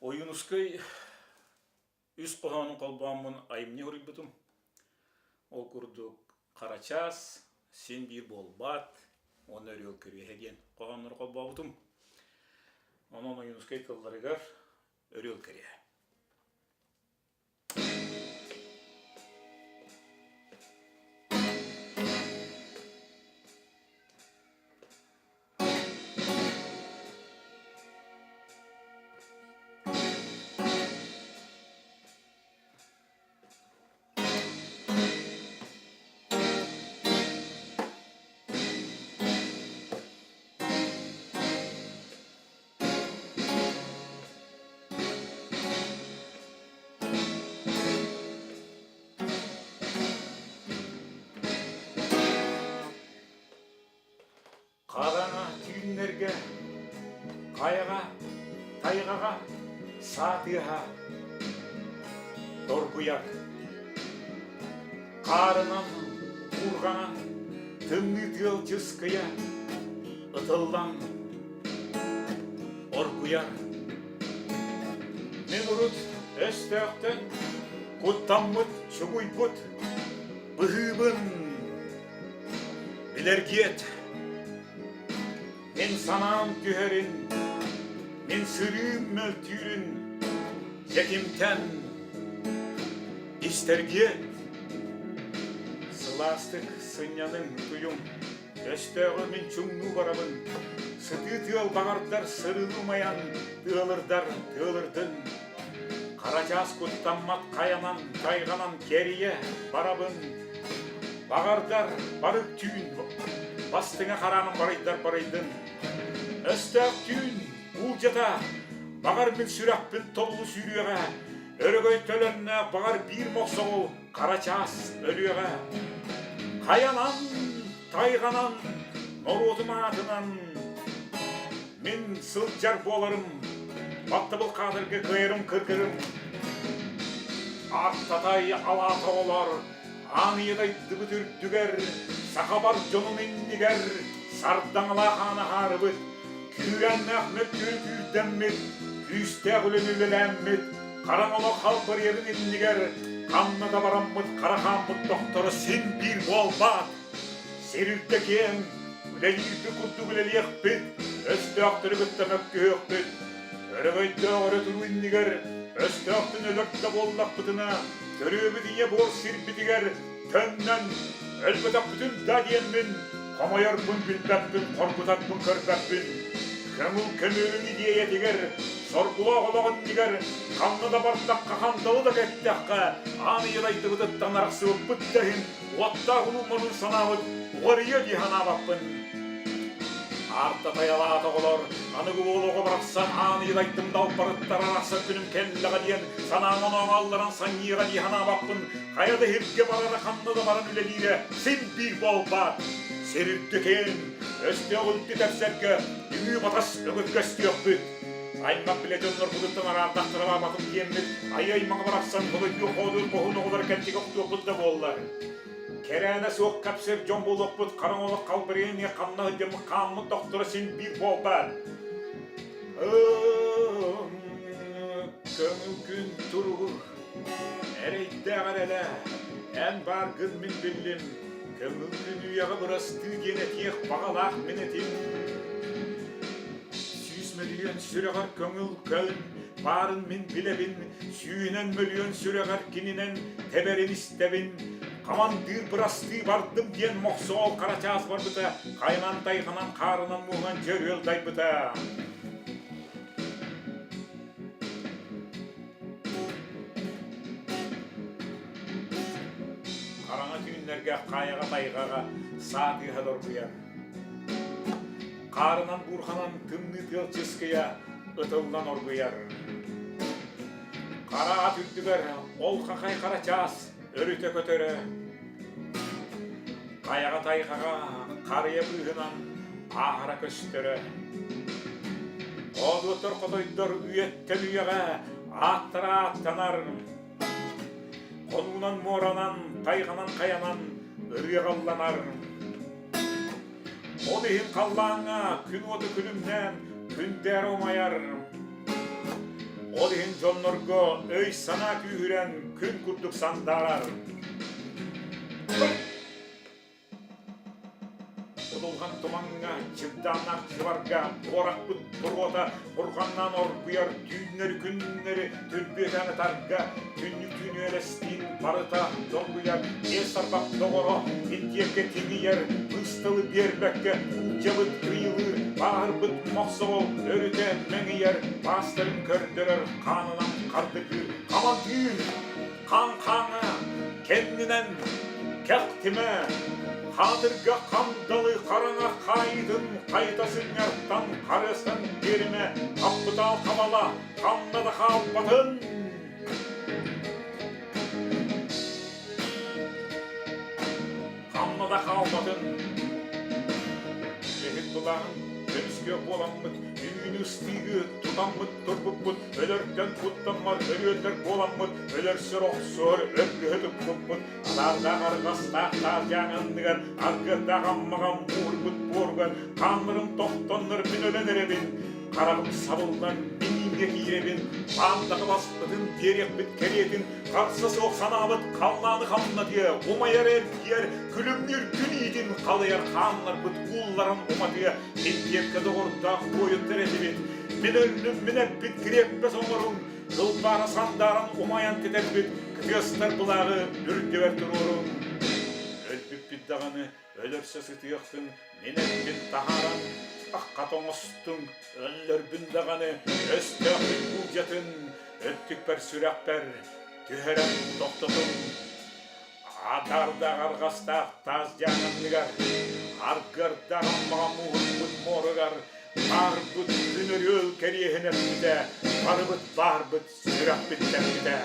Oyunuskay üst qohanın qalbamın ayımne huribbutum. Ол kurduk Karaças, sen bir bolbat, onu örüyor körüye heden qohanlar qalbabutum. Onun oyunuskay kıllarıgar örüyor körüye. Қадана түйінлерге, қайыға, тайғаға, сатыға, дорбуяк. Қарынан, ұрғанан, тымны тыл жыскыя, ытылдан, орбуяк. Мен ұрыт өстіқтен, құттаммыт, шұғуйпыт, бұғыбын, білергет. Men sanam tüherin, men sırım möltürün, Yetimten isterge. Sılastık sınyanın tuyum, Östəği men çumnu barabın, Sıtı tığıl bağardar sırılmayan, tığılırdın. Karaças kuttammat kayanan, kayganan keriye barabın, Bağardar barıp tüyün, Bastığına karanın barıydın. Östəq tüyün, uğjata, Bağar bin sürakpin tollu sürüyeğe, Örgöy tölenine bağar bir moqsoğul, Karaças ölüyeğe. Kayanan, tayganan, Norozum atынан, Men sılcar bolarım, Baktыбıl kadırgı kıyırım kırkırım. Artatay alata olar, Anıyıday dıbıtır düger, Sakabar jonun inniger, Sardаңыла қаны қарыбыт, Күйрен әхмет күйдәммет, Күйістәғ үлініліләммет, Қараңылы қалпыр ерін иннигер, Қанны да бараммыт, қарақаммыт доқтыры сен бір болбат. Серілдекен, үләлейді күрді үләлейекпет, Өсті ақтыры күттәмәк күйекпет, Өрігөйді ұры тұру иннигер, Өсті ақтын өлікті боллақ бұтына, Төрөбі дие бол сербітігер, Төннен, Өлбітақ бүтін дадиенмін, Қомайарбын білбәппін, қорқытатпын көрбәппін. Көңіл идея дегер, сорғылақ олағын дегер, Қанны да бардаққа қандалы да кәттіққа, Аны ерайды бұдыттан арақсы өппіттәхін, Уатта ғұлымының санауыд, Уғария дейхана баппын. Арта таялата олар, аны күболуға барақсан, Аны ерайдым дау барыттар арақса күнім кәлліға дейін, Санамын оңалларан санйыға дейхана баппын. Қаяды хепке барары қанны да барын үлелейді, Сен бір болбат. Серілдікен, өсте ұлты тәпсәлгі, Үңі батас өгіткәсті өкпіт. Аймақ білетөнлер бұдыттан арардақтыра бапатын кеммет, Ай-аймаға барақсан ғылы үй қоғыр қоғын оғылар кәнтік өкті өкпілді болылар. Кәрәні соқ кәпсер жон бол өкпіт, Қараңылық қалбірене қанна үдемі қамы доқтыры сен бір болбат. Көңіл күн тұрғыр, әрейді ғарәлі, ән бар күн мен білім, Көңіл күн үйяғы бұрасты генетек бағалақ менетім. 100 миллион сүрәғар көңіл көлін, барын мен білебін, Сүйінен миллион сүрәғар кенінен тәбәрін істебін. Қамандыр бұрасты бардым ден моқсол Қарачас бар бұта, Қайман тайғанан қарынан мұған жөрел дай бұта. Қараңа түйінлерге, қайыға тайғаға, сатыға дорбуяр. Қарынан бұрғанан тымны тыл жыскыя, ұтылдан орбуяр. Қара түлдігер, ол қақай Қарачас, өріте көтері. Қайыға тайғаға, қария бұйғынан, ағыра көстері. Оғытыр қотойдыр үйеттен үйеға, аттыра аттанар. Қонуынан моранан, тайғанан қаянан, ұрығалланар. Одығын қаллаңа күн оты күнімнен күндер омайар. Ол ен жоннорго өй сана күйірен күн күрдік сандарар. Құдылған тұманға, чыбданақ жыварға, орақ бұд бұрғота, бұрғаннан оргуяр түйінері күннері, түрбетәні тарға, күнні әлестейін барыта, доңгуяр, сарбақ доғыро, беттекке теңейер, ұстылы бербәкке, ұлжабыд қиылы, бағыр бұд моқсығыл, өріте мәңейер, бастырын көрдірір, қанынан қардығы, қамандыр, қан-қаңы, кеннінен, кәқтіме, Қадырға қамдалы қараңа қайдың, қайтасын арттан қарасын беріме, қаппытал қамала, қамнады қаппатын. Қамнады қаппатын. Ехет бұлағын көміске боламмыд, үйіні ұстигі тұтаммыд, тұрбыпмыд, өлерден құттанмар, өлерлер боламмыд, өлерсір оқсыр, өргөтіп көпмыд, аларда қарғастақ тажаңындығар, арғырдаған маған мұрбыд борғар, қанырым тоқтаныр мен өленер ebin, қарағым сабылдан меніңге кейребin, бағындағы баспыдың берек біт керетін, қарсы соқ санабыд, қалланы қамна де, омайар әркер, күлімнер күн етін, қалайар қанлар бұд, ұлларын оматыя, Ендеркеді ғұрдақ бойын тәрәтебет, мен өлім мен әппет кіреппес оңырым, жылбары сандарын омаян кетербет, күтестер бұлағы үрдевер тұрырым. Өлбіп биддағаны өлірсі сытияқтың, мен әппет тағаран, аққа тоңыстың, өлір бүндағаны, өстіғын бұл жатын, өттік бәр сүрақ бәр, түхерен тоқтытым. Адарда қарғастақ таз жаңынығар, арғырдағын мағамуғын бұд морығар, бар бұд дүнір өл кәрейін әппіде, бар бұд сүрақ біттен біде.